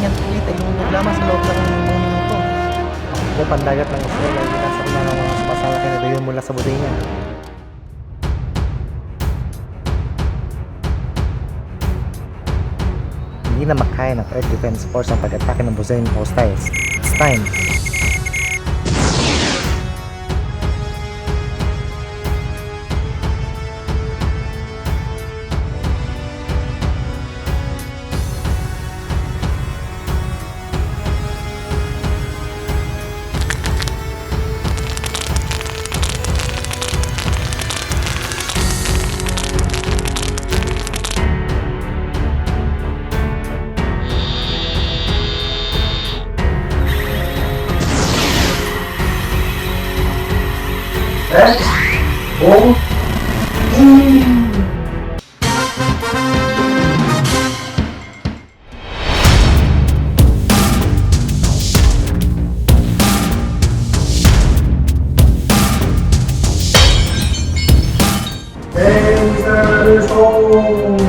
yan ulit ay lumubog lamang sa loob ng mga minuto. Ako pandagat ng Israel ay binasak na ng mga sumasala kay Nadayon mula sa bodega. Hindi na makaya ng Earth Defense Force ang pag-atake ng Bosnian hostiles. It's time! Let's go in! Laser Show!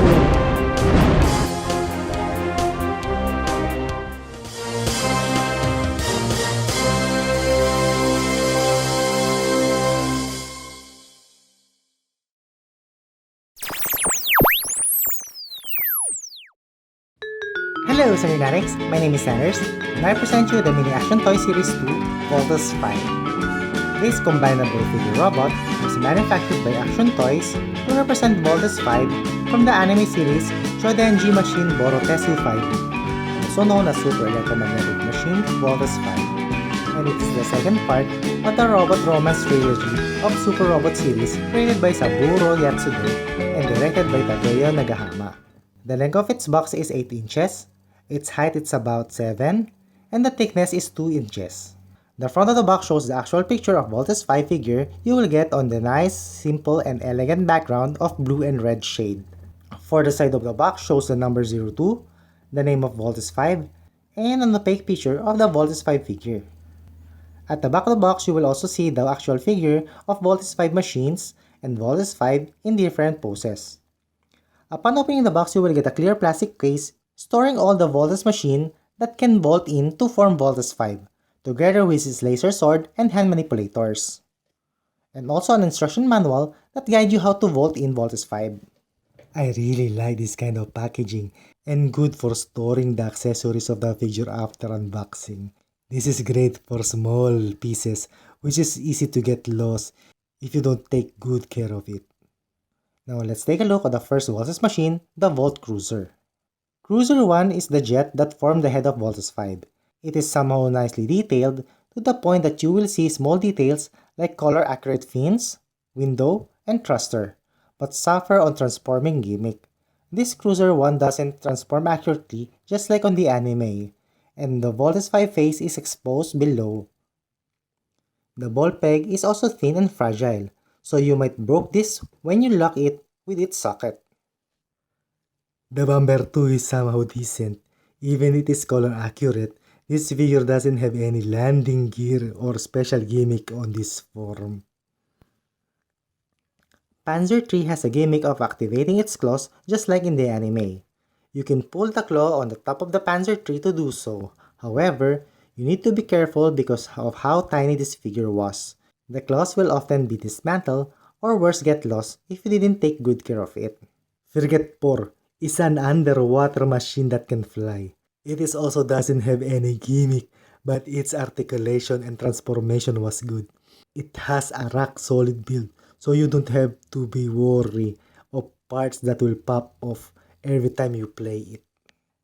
Hello, Sanguinarics! My name is Sanders, and I present you the Mini Action Toy Series 2, Voltus 5. This combinable figure robot was manufactured by Action Toys to represent Voltus 5 from the anime series Shodenji Machine Borotetsu 5, also known as Super Electromagnetic Machine Voltus 5, and it is the second part of the Robot Romance trilogy of Super Robot series created by Saburo Yatsuda and directed by Takeyo Nagahama. The length of its box is 8 inches, its height is about 7, and the thickness is 2 inches. The front of the box shows the actual picture of Voltus 5 figure you will get on the nice, simple, and elegant background of blue and red shade. For the side of the box shows the number 02, the name of Voltus 5, and an opaque picture of the Voltus 5 figure. At the back of the box you will also see the actual figure of Voltus 5 machines and Voltus 5 in different poses. Upon opening the box, you will get a clear plastic case storing all the Voltus machine that can bolt in to form Voltus 5, together with its laser sword and hand manipulators. And also an instruction manual that guides you how to volt in Voltus 5. I really like this kind of packaging and good for storing the accessories of the figure after unboxing. This is great for small pieces which is easy to get lost if you don't take good care of it. Now let's take a look at the first Voltus machine, the Volt Cruiser. Cruiser 1 is the jet that formed the head of Voltus 5. It is somehow nicely detailed to the point that you will see small details like color-accurate fins, window, and thruster, but suffer on transforming gimmick. This Cruiser 1 doesn't transform accurately just like on the anime, and the Voltus 5 face is exposed below. The ball peg is also thin and fragile, so you might break this when you lock it with its socket. The Bomber 2 is somehow decent. Even if it is color accurate, this figure doesn't have any landing gear or special gimmick on this form. Panzer III has a gimmick of activating its claws just like in the anime. You can pull the claw on the top of the Panzer III to do so. However, you need to be careful because of how tiny this figure was. The claws will often be dismantled or worse get lost if you didn't take good care of it. Frigate 4 is an underwater machine that can fly. It is also doesn't have any gimmick, but its articulation and transformation was good. It has a rock solid build, so you don't have to be worried of parts that will pop off every time you play it.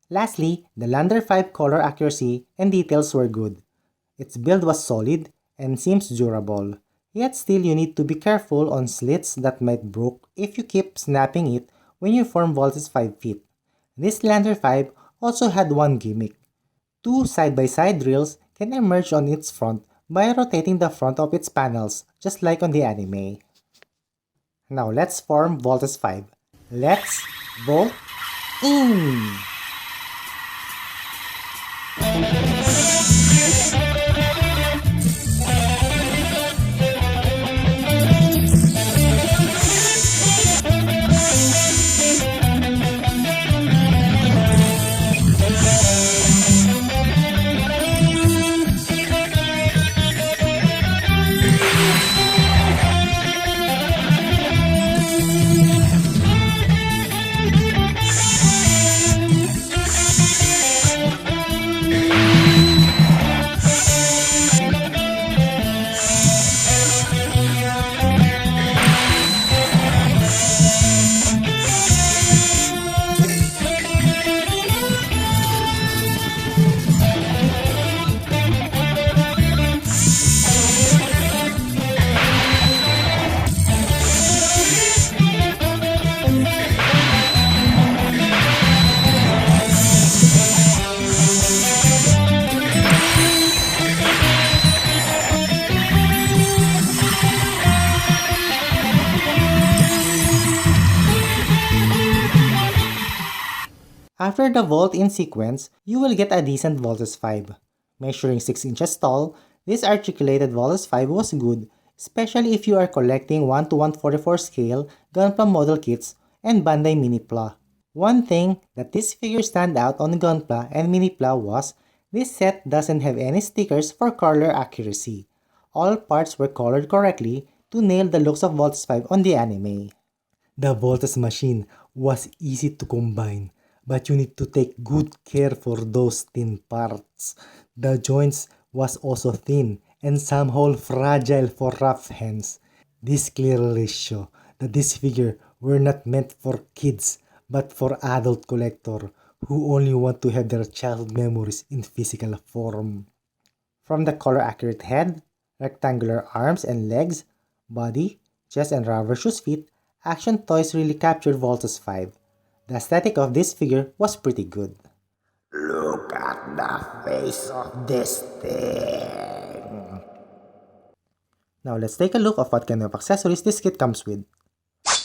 Lastly, the Lander 5 color accuracy and details were good. Its build was solid and seems durable, yet still you need to be careful on slits that might break if you keep snapping it when you form Voltus 5 feet. This Lander 5 also had one gimmick. Two side-by-side drills can emerge on its front by rotating the front of its panels, just like on the anime. Now let's form Voltus 5. Let's volt in! After the vault-in sequence, you will get a decent Voltes 5. Measuring 6 inches tall, this articulated Voltes 5 was good, especially if you are collecting 1:144 scale Gunpla model kits and Bandai Minipla. One thing that this figure stand out on Gunpla and Minipla was this set doesn't have any stickers for color accuracy. All parts were colored correctly to nail the looks of Voltes 5 on the anime. The Voltes machine was easy to combine, but you need to take good care for those thin parts. The joints was also thin and somehow fragile for rough hands. This clearly shows that this figure were not meant for kids, but for adult collector who only want to have their childhood memories in physical form. From the color accurate head, rectangular arms and legs, body, chest and rubber shoes feet, Action Toys really captured Voltes 5. The aesthetic of this figure was pretty good. Look at the face of this thing! Now let's take a look of what kind of accessories this kit comes with.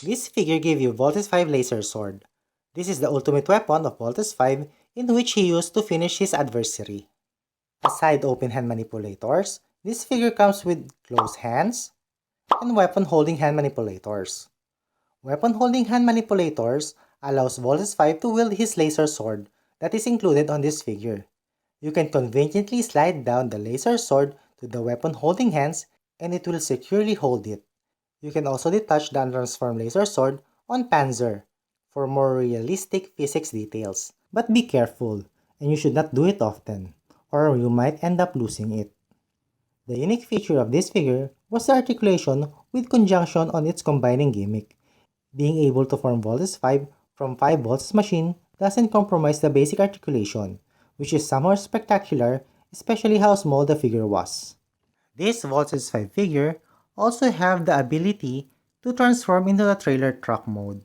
This figure gave you Voltes 5 laser sword. This is the ultimate weapon of Voltes 5 in which he used to finish his adversary. Aside open hand manipulators, this figure comes with closed hands and weapon holding hand manipulators. Weapon holding hand manipulators allows Voltes 5 to wield his laser sword that is included on this figure. You can conveniently slide down the laser sword to the weapon holding hands and it will securely hold it. You can also detach the untransformed laser sword on Panzer for more realistic physics details. But be careful, and you should not do it often, or you might end up losing it. The unique feature of this figure was the articulation with conjunction on its combining gimmick. Being able to form Voltes 5 from 5 Voltes machine doesn't compromise the basic articulation, which is somehow spectacular, especially how small the figure was. This Voltes 5 figure also have the ability to transform into the trailer truck mode.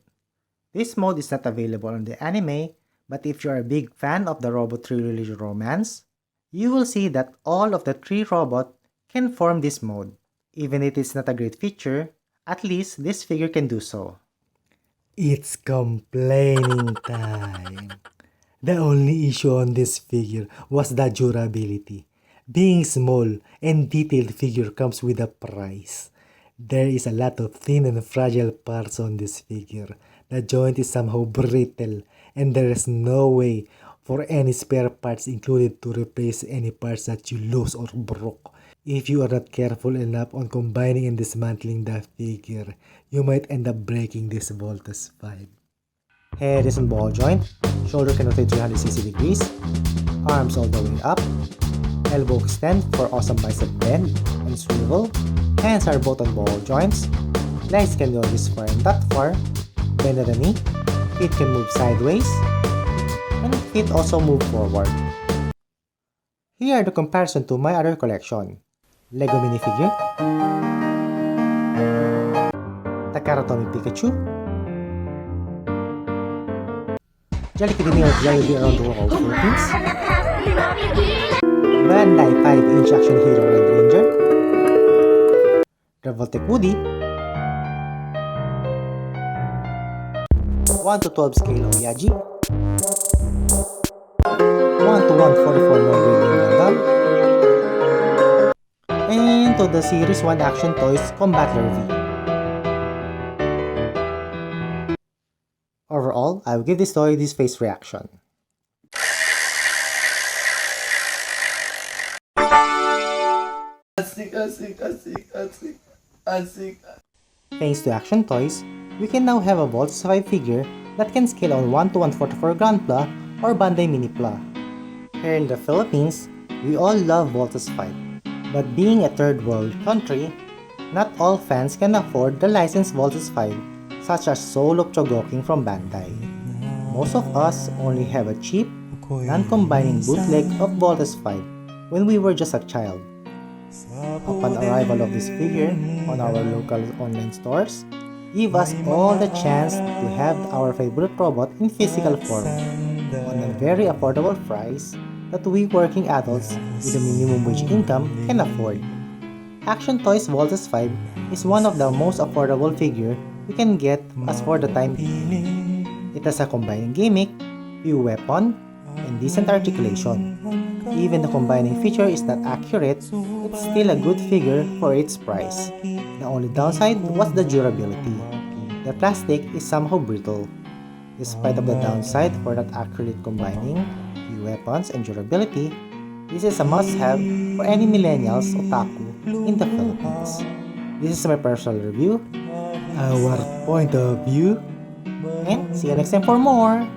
This mode is not available on the anime, but if you are a big fan of the Robot Trilogy romance, you will see that all of the 3 robots can form this mode. Even if it is not a great feature, at least this figure can do so. It's complaining time. The only issue on this figure was the durability. Being small and detailed figure comes with a price. There is a lot of thin and fragile parts on this figure. The joint is somehow brittle and there is no way for any spare parts included to replace any parts that you lose or broke. If you are not careful enough on combining and dismantling the figure, you might end up breaking this Voltes 5. Head is on ball joint, shoulder can rotate 360 degrees, arms all the way up, elbow extend for awesome bicep bend and swivel, hands are both on ball joints, legs can go this far and that far, bend at the knee, feet can move sideways, and feet also move forward. Here are the comparison to my other collection. Lego minifigure, Takara Tomy Pikachu, Jellicle Demir Jollibee around the world Philippines, Bandai 5-inch action hero Red Ranger, Revoltech Woody, 1:12 scale Oyagi, 1:144 non-grading Gundam, and to the Series 1 Action Toys Combattler V. Overall, I will give this toy this face reaction. Thanks to Action Toys, we can now have a Voltes 5 figure that can scale on 1:144 Gunpla or Bandai Minipla. Here in the Philippines, we all love Voltes 5. But being a third world country, not all fans can afford the licensed Voltes 5, such as Soul of Chogoking from Bandai. Most of us only have a cheap, non-combining bootleg of Voltes 5 when we were just a child. Upon arrival of this figure on our local online stores, give us all the chance to have our favorite robot in physical form on a very affordable price that we working adults with a minimum wage income can afford. Action Toys Voltes 5 is one of the most affordable figure you can get as for the time being. It has a combining gimmick, few weapon, and decent articulation. Even the combining feature is not accurate, it's still a good figure for its price. The only downside was the durability. The plastic is somehow brittle. Despite of the downside for not accurately combining few weapons and durability, this is a must-have for any millennials otaku in the Philippines. This is my personal review, our point of view, and see you next time for more!